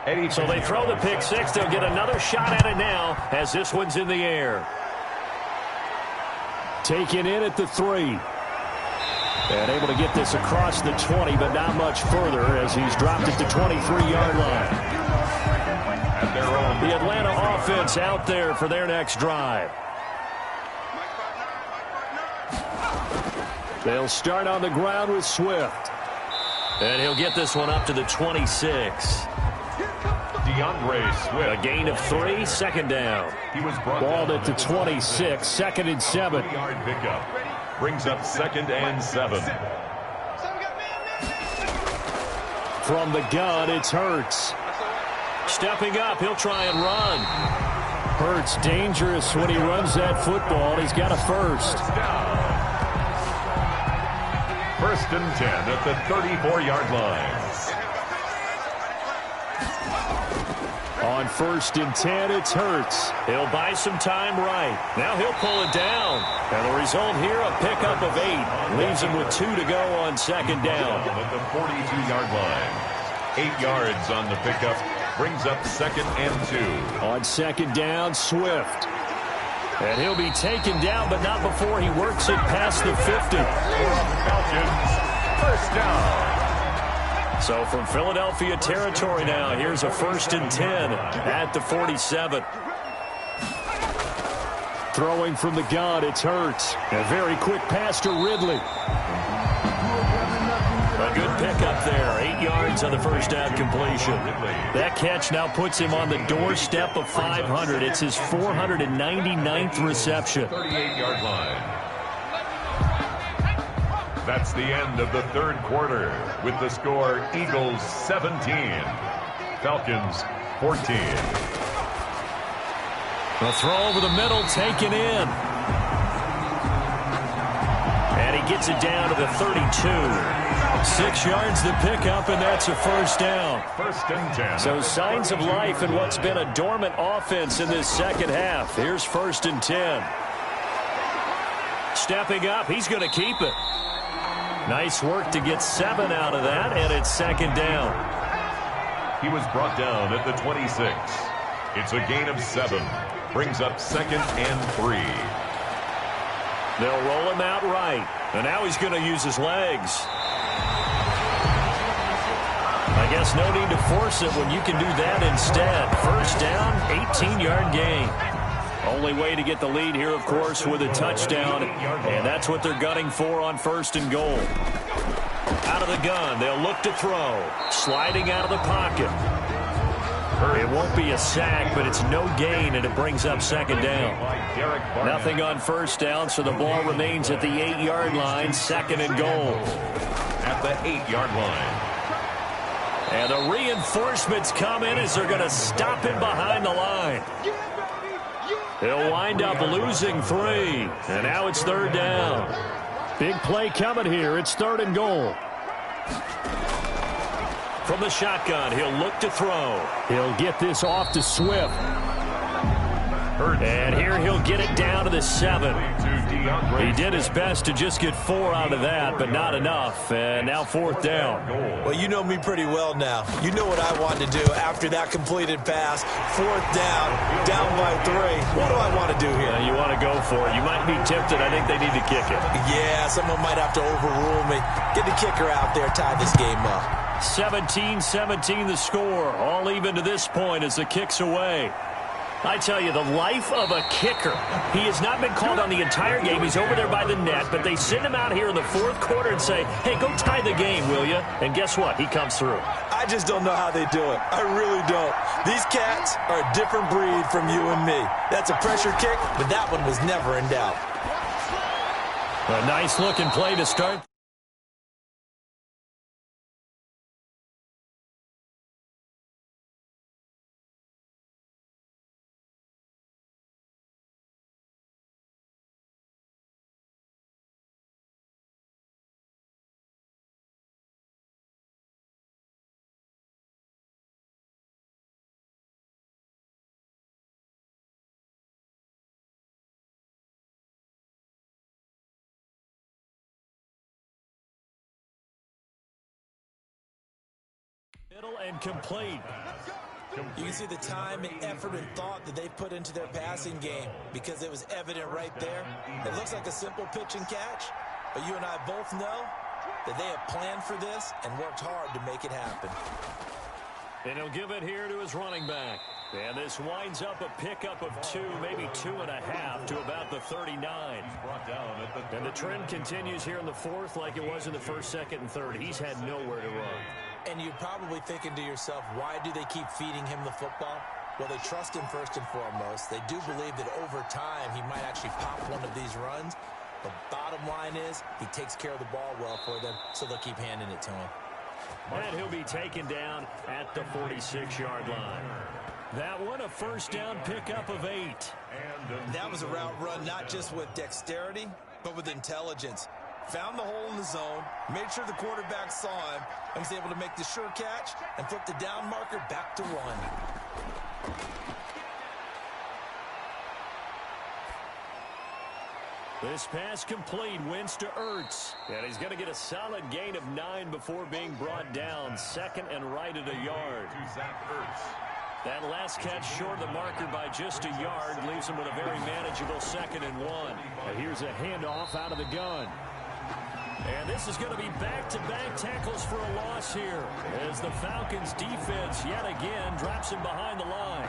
So they throw the pick six. They'll get another shot at it now as this one's in the air. Taken in at the 3. And able to get this across the 20, but not much further as he's dropped at the 23-yard line. The Atlanta offense out there for their next drive. They'll start on the ground with Swift. And he'll get this one up to the 26. A gain of 3, second down. Ball at the 26, second and 7. Brings up second and 7. From the gun, it's Hurts. Stepping up, he'll try and run. Hurts dangerous when he runs that football. He's got a first. First and 10 at the 34-yard line. On first and 10, it's Hurts. He'll buy some time right. Now he'll pull it down. And the result here, a pickup of 8. Leaves him with 2 to go on second down. At the 42-yard line. 8 yards on the pickup. Brings up second and 2. On second down, Swift. And he'll be taken down, but not before he works it past the 50. Falcons, first down. So from Philadelphia territory now, here's a first and 10 at the 47. Throwing from the gun, it's Hurts. A very quick pass to Ridley. A good pickup there. 8 yards on the first down completion. That catch now puts him on the doorstep of 500. It's his 499th reception. 38-yard line. That's the end of the third quarter with the score Eagles 17, Falcons 14. The throw over the middle taken in. And he gets it down to the 32. 6 yards the pickup, and that's a first down. First and 10. So signs of life in what's been a dormant offense in this second half. Here's first and 10. Stepping up, he's going to keep it. Nice work to get 7 out of that, and it's second down. He was brought down at the 26. It's a gain of 7. Brings up second and 3. They'll roll him out right, and now he's going to use his legs. I guess no need to force it when you can do that instead. First down, 18-yard gain. Only way to get the lead here, of course, with a touchdown, and that's what they're gunning for on first and goal. Out of the gun, they'll look to throw. Sliding out of the pocket. It won't be a sack, but it's no gain, and it brings up second down. Nothing on first down, so the ball remains at the 8-yard line, second and goal. At the 8-yard line. And the reinforcements come in as they're going to stop him behind the line. He'll wind up losing 3. And now it's third down. Big play coming here. It's third and goal. From the shotgun, he'll look to throw. He'll get this off to Swift. And here he'll get it down to the 7. He did his best to just get 4 out of that, but not enough. And now fourth down. Well, you know me pretty well now. You know what I wanted to do after that completed pass. Fourth down by 3. What do I want to do here? You want to go for it. You might be tempted. I think they need to kick it. Yeah, someone might have to overrule me. Get the kicker out there, tie this game up. 17-17 the score. All even to this point as the kick's away. I tell you, the life of a kicker. He has not been called on the entire game. He's over there by the net, but they send him out here in the fourth quarter and say, hey, go tie the game, will you? And guess what? He comes through. I just don't know how they do it. I really don't. These cats are a different breed from you and me. That's a pressure kick, but that one was never in doubt. A nice-looking play to start. Middle and complete. You can see the time and effort and thought that they put into their passing game because it was evident right there. It looks like a simple pitch and catch, but you and I both know that they have planned for this and worked hard to make it happen. And he'll give it here to his running back. And this winds up a pickup of 2, maybe 2.5 to about the 39. And the trend continues here in the fourth like it was in the first, second, and third. He's had nowhere to run. And you're probably thinking to yourself, why do they keep feeding him the football? Well, they trust him first and foremost. They do believe that over time he might actually pop one of these runs. The bottom line is he takes care of the ball well for them, so they'll keep handing it to him. And he'll be taken down at the 46-yard line. That one, a first down pickup of 8. That was a route run not just with dexterity, but with intelligence. Found the hole in the zone, made sure the quarterback saw him, and was able to make the sure catch and flip the down marker back to 1. This pass complete, Wentz to Ertz. And he's going to get a solid gain of 9 before being brought down. Second and right at a yard. That last catch short of the marker by just a yard leaves him with a very manageable 2nd and 1. And here's a handoff out of the gun. And this is going to be back-to-back tackles for a loss here as the Falcons defense yet again drops him behind the line.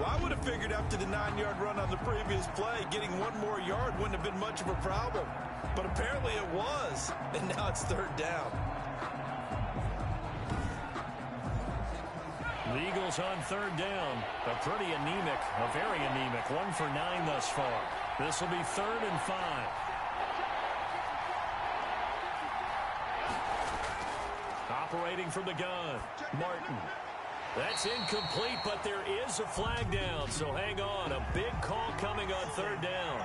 Well, I would have figured after the 9-yard run on the previous play, getting 1 more yard wouldn't have been much of a problem. But apparently it was, and now it's 3rd down. The Eagles on 3rd down. A pretty anemic, a very anemic, 1 for 9 thus far. This will be 3rd and 5. Operating from the gun, Martin. That's incomplete, but there is a flag down, so hang on. A big call coming on 3rd down.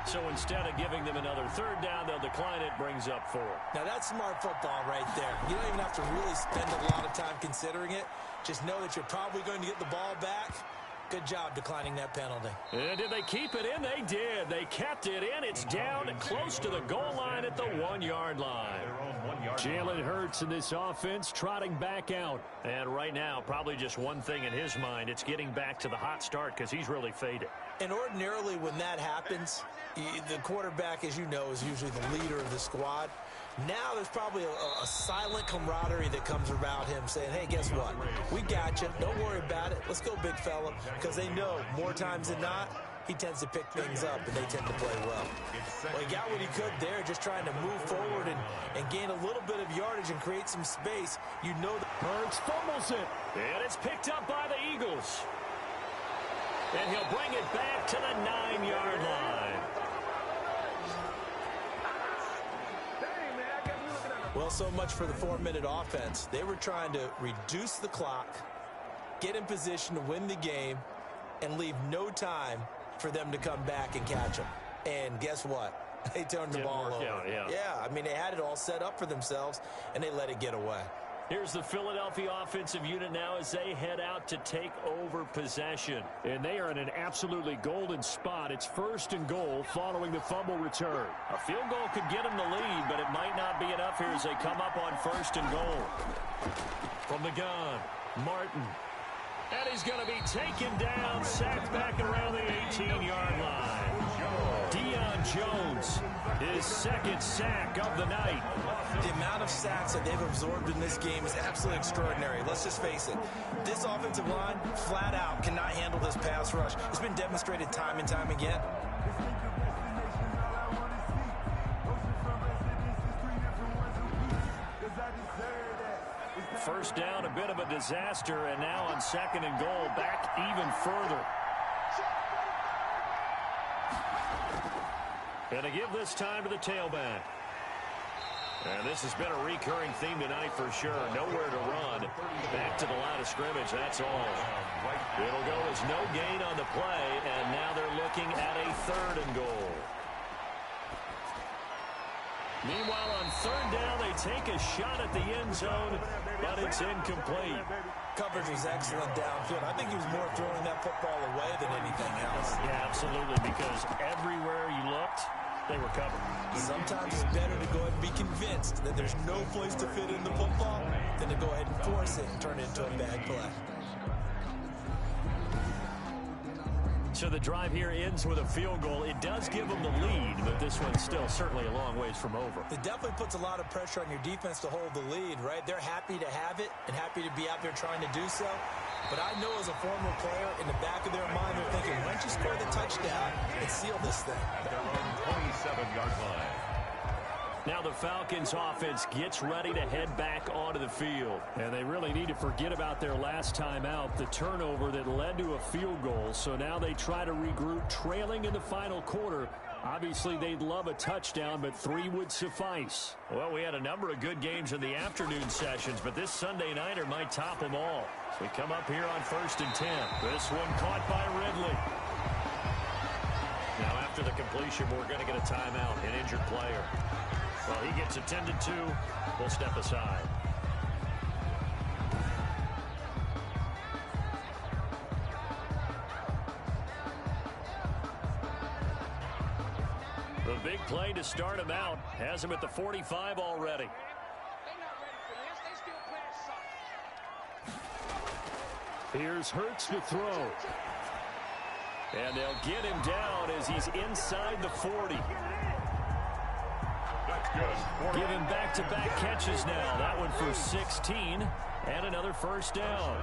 So instead of giving them another 3rd down, they'll decline it, brings up 4. Now that's smart football right there. You don't even have to really spend a lot of time considering it. Just know that you're probably going to get the ball back. Good job declining that penalty. And did they keep it in? They did. They kept it in. It's down close to the goal line at the 1-yard line. Jalen Hurts in this offense trotting back out. And right now, probably just one thing in his mind. It's getting back to the hot start because he's really faded. And ordinarily when that happens, the quarterback, as you know, is usually the leader of the squad. Now there's probably a silent camaraderie that comes about him saying, hey, guess what? We got you. Don't worry about it. Let's go, big fella. Because they know more times than not, he tends to pick things up, and they tend to play well. Well, he got what he could there, just trying to move forward and gain a little bit of yardage and create some space. You know that Hurts fumbles it. And it's picked up by the Eagles. And he'll bring it back to the 9-yard line. Well, so much for the 4-minute offense. They were trying to reduce the clock, get in position to win the game, and leave no time for them to come back and catch them. And guess what? They turned the ball over. Yeah, I mean, they had it all set up for themselves, and they let it get away. Here's the Philadelphia offensive unit now as they head out to take over possession. And they are in an absolutely golden spot. It's 1st and goal following the fumble return. A field goal could get them the lead, but it might not be enough here as they come up on 1st and goal. From the gun, Martin. And he's going to be taken down, sacked back around the 18-yard line. Deion Jones, his 2nd sack of the night. The amount of sacks that they've absorbed in this game is absolutely extraordinary. Let's just face it. This offensive line, flat out, cannot handle this pass rush. It's been demonstrated time and time again. First down, a bit of a disaster, and now on 2nd and goal, back even further. And to give this time to the tailback. And this has been a recurring theme tonight for sure. Nowhere to run. Back to the line of scrimmage, that's all. It'll go as no gain on the play, and now they're looking at a 3rd and goal. Meanwhile, on 3rd down, they take a shot at the end zone, but it's incomplete. Coverage was excellent downfield. I think he was more throwing that football away than anything else. Yeah, absolutely, because everywhere you looked, they recover. Sometimes it's better to go ahead and be convinced that there's no place to fit in the football than to go ahead and force it and turn it into a bad play. So the drive here ends with a field goal. It does give them the lead, but this one's still certainly a long ways from over. It definitely puts a lot of pressure on your defense to hold the lead, right? They're happy to have it and happy to be out there trying to do so. But I know as a former player, in the back of their mind, they're thinking, why don't you score the touchdown and seal this thing? Down 27-yard line. Now the Falcons offense gets ready to head back onto the field. And they really need to forget about their last time out, the turnover that led to a field goal. So now they try to regroup, trailing in the final quarter. Obviously, they'd love a touchdown, but 3 would suffice. Well, we had a number of good games in the afternoon sessions, but this Sunday nighter might top them all. So we come up here on 1st and 10. This one caught by Ridley. Now, after the completion, we're going to get a timeout, an injured player. Well, he gets attended to. We'll step aside. The big play to start him out has him at the 45 already. Here's Hurts to throw. And they'll get him down as he's inside the 40. Give him back-to-back catches now. That one for 16 and another first down.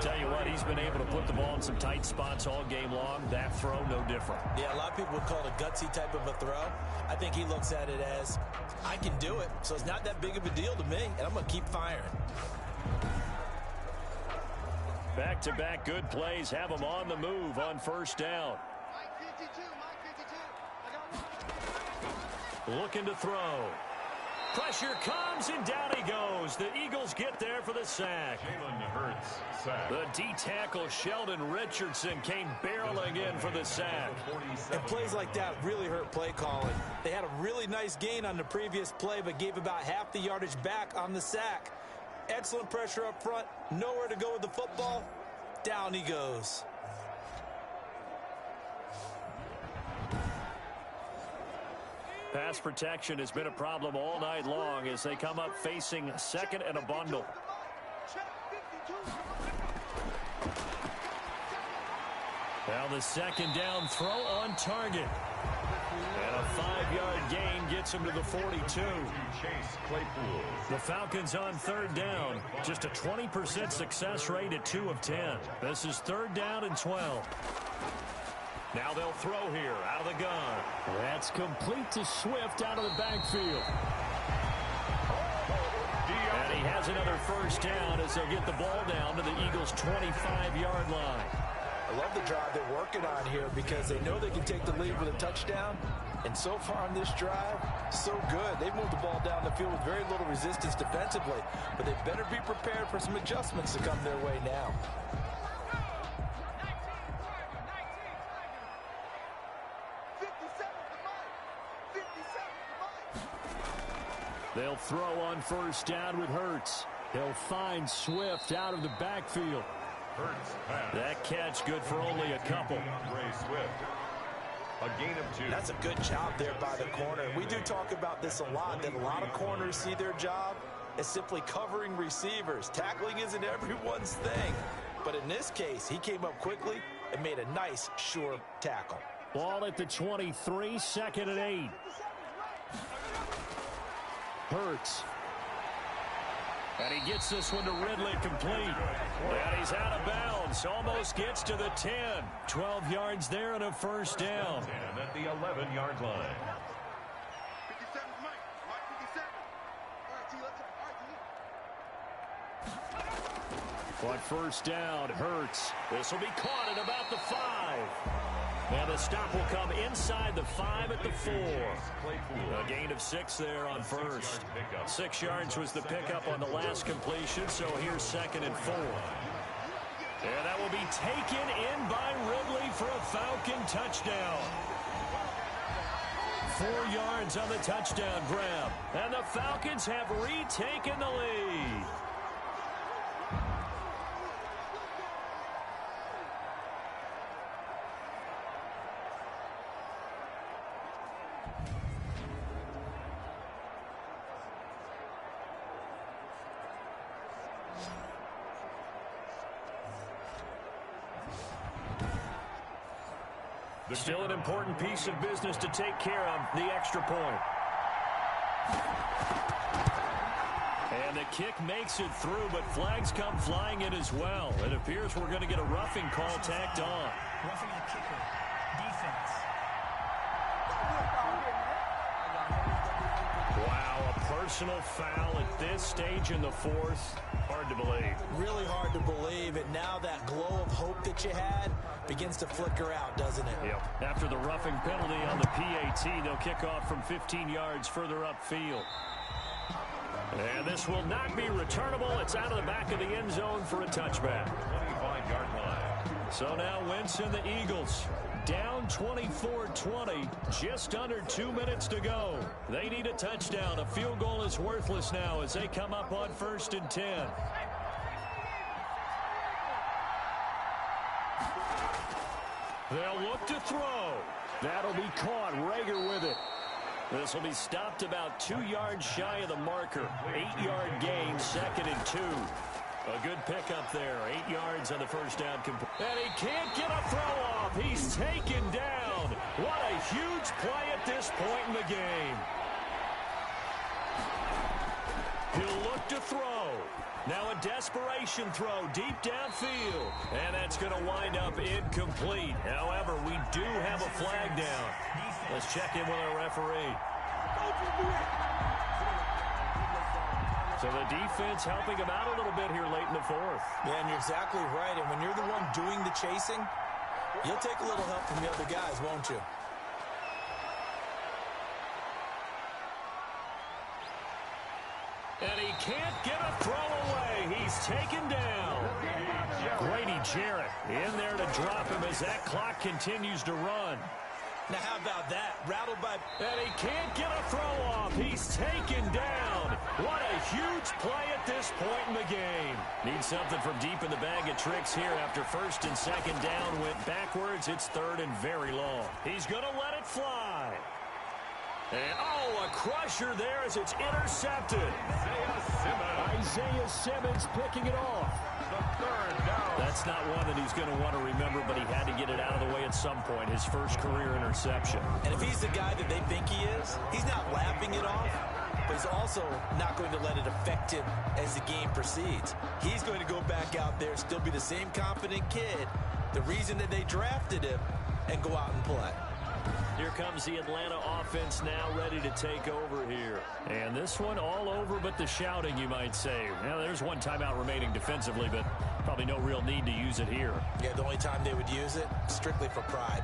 Tell you what, he's been able to put the ball in some tight spots all game long. That throw, no different. Yeah, a lot of people would call it a gutsy type of a throw. I think he looks at it as, I can do it, so it's not that big of a deal to me, and I'm going to keep firing. Back-to-back good plays have him on the move on first down. Looking to throw. Pressure comes, and down he goes. The Eagles get there for the sack. Jalen Hurts, sack. The D-tackle, Sheldon Richardson, came barreling in for the sack. And plays like that really hurt play calling. They had a really nice gain on the previous play, but gave about half the yardage back on the sack. Excellent pressure up front. Nowhere to go with the football. Down he goes. Pass protection has been a problem all night long as they come up facing second and a bundle. Now the second down throw on target. And a 5-yard gain gets him to the 42. The Falcons on third down. Just a 20% success rate at 2 of 10. This is third down and 12. Now they'll throw here out of the gun. That's complete to Swift out of the backfield. And he has another first down as they'll get the ball down to the Eagles' 25-yard line. I love the drive they're working on here because they know they can take the lead with a touchdown. And so far on this drive, so good. They've moved the ball down the field with very little resistance defensively. But they better be prepared for some adjustments to come their way now. They'll throw on first down with Hurts. He'll find Swift out of the backfield. That catch good for only a couple. A gain of 2. That's a good job there by the corner. We do talk about this a lot, that a lot of corners see their job as simply covering receivers. Tackling isn't everyone's thing. But in this case, he came up quickly and made a nice, sure tackle. Ball at the 23, second and 8. Hurts. And he gets this one to Ridley complete. And he's out of bounds. Almost gets to the 10. 12 yards there and a first down. 10 at the 11-yard line. On first down, Hurts. This will be caught at about the 5. And the stop will come inside the 5 at the 4. A gain of 6 there on first. 6 yards was the pickup on the last completion, so here's second and 4. And that will be taken in by Ridley for a Falcon touchdown. 4 yards on the touchdown grab. And the Falcons have retaken the lead. Still an important piece of business to take care of, the extra point. And the kick makes it through, but flags come flying in as well. It appears we're going to get a roughing call tacked on. Roughing the kicker. Defense. Wow, a personal foul at this stage in the fourth. Hard to believe. Really hard to believe, and now that glow of hope that you had begins to flicker out, doesn't it? Yep. After the roughing penalty on the PAT, they'll kick off from 15 yards further upfield. And this will not be returnable. It's out of the back of the end zone for a touchback. 25-yard line. So now Wentz and the Eagles down 24-20, just under 2 minutes to go. They need a touchdown. A field goal is worthless now as they come up on 1st and 10. They'll look to throw. That'll be caught. Rager with it. This will be stopped about 2 yards shy of the marker. 8-yard gain, 2nd and 2. A good pickup there. 8 yards on the first down. And he can't get a throw off. He's taken down. What a huge play at this point in the game. He'll look to throw. Now a desperation throw deep downfield. And that's going to wind up incomplete. However, we do have a flag down. Let's check in with our referee. So the defense helping him out a little bit here late in the fourth. Yeah, and you're exactly right. And when you're the one doing the chasing, you'll take a little help from the other guys, won't you? And he can't get a throw away. He's taken down. Grady Jarrett in there to drop him as that clock continues to run. Now, how about that? Rattled by... And he can't get a throw off. He's taken down. What a huge play at this point in the game. Needs something from deep in the bag of tricks here after 1st and 2nd down went backwards. It's 3rd and very long. He's going to let it fly. And, oh, a crusher there as it's intercepted. Isaiah Simmons picking it off. The 3rd down. That's not one that he's going to want to remember, but he had to get it out of the way at some point. His first career interception. And if he's the guy that they think he is, he's not laughing it off, but he's also not going to let it affect him as the game proceeds. He's going to go back out there, still be the same confident kid, the reason that they drafted him, and go out and play. Here comes the Atlanta offense now ready to take over here. And this one all over but the shouting, you might say. Now, there's one timeout remaining defensively, but probably no real need to use it here. Yeah, the only time they would use it, strictly for pride.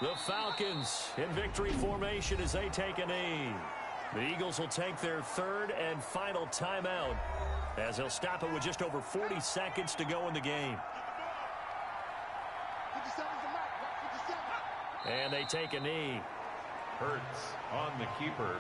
The Falcons in victory formation as they take a knee. The Eagles will take their 3rd and final timeout as they'll stop it with just over 40 seconds to go in the game. And they take a knee. Hurts on the keeper.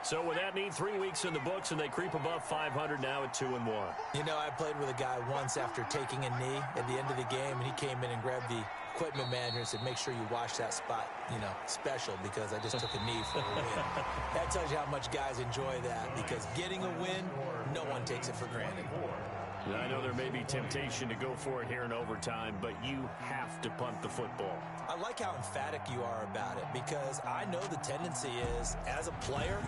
So with that knee, 3 weeks in the books, and they creep above 500 now at 2-1. You know, I played with a guy once after taking a knee at the end of the game, and he came in and grabbed the equipment manager and said, make sure you wash that spot, you know, special, because I just took a knee for a win. That tells you how much guys enjoy that, because getting a win, no one takes it for granted. I know there may be temptation to go for it here in overtime, but you have to punt the football. I like how emphatic you are about it, because I know the tendency is, as a player,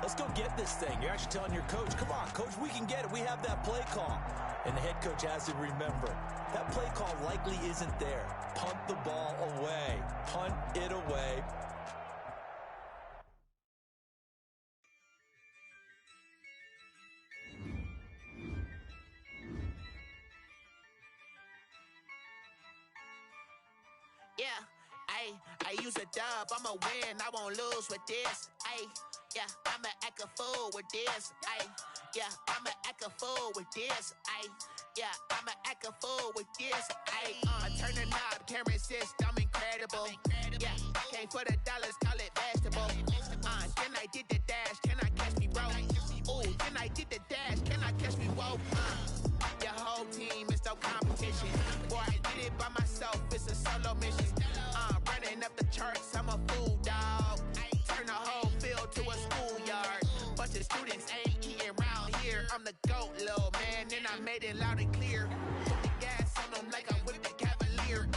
let's go get this thing. You're actually telling your coach, come on, coach, we can get it. We have that play call. And the head coach has to remember, that play call likely isn't there. Punt the ball away. Punt it away. Yeah, I use a dub, I'ma win, I won't lose with this. Yeah, I'ma act a fool with this. Yeah, I'ma act a fool with this. Yeah, I'ma act a fool with this. I turn the knob, can't resist, I'm incredible. Yeah, came for the dollars, call it vegetable. Then I did the dash, can I catch me, bro? Ooh, then I did the dash, can I catch me, whoa? Your whole team is no competition. Boy, I did it by myself, it's a solo mission. Running up the charts, I'm a fool, dog. Turn the whole field to a schoolyard. Bunch of students ain't eating round here. I'm the GOAT, little man, and I made it loud and clear. Put the gas on them like I'm with the Cavalier.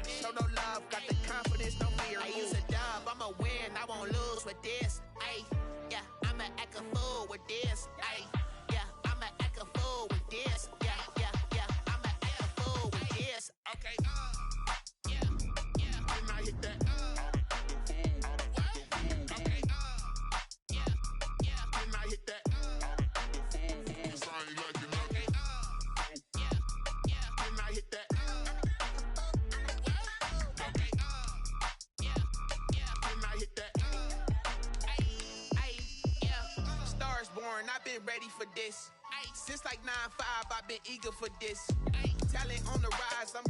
Show no love, got the confidence, no fear. I use a dub, I'ma win, I won't lose with this. Ay, yeah, I'ma act a fool with this. Ay, yeah, I'ma act a fool with this. Yeah, yeah, yeah, I'ma act a fool with this. Okay, yeah, yeah, and I hit that. Okay, yeah, yeah, and I hit that. I've been ready for this. Since like 9-5, I've been eager for this. Talent on the rise, I'm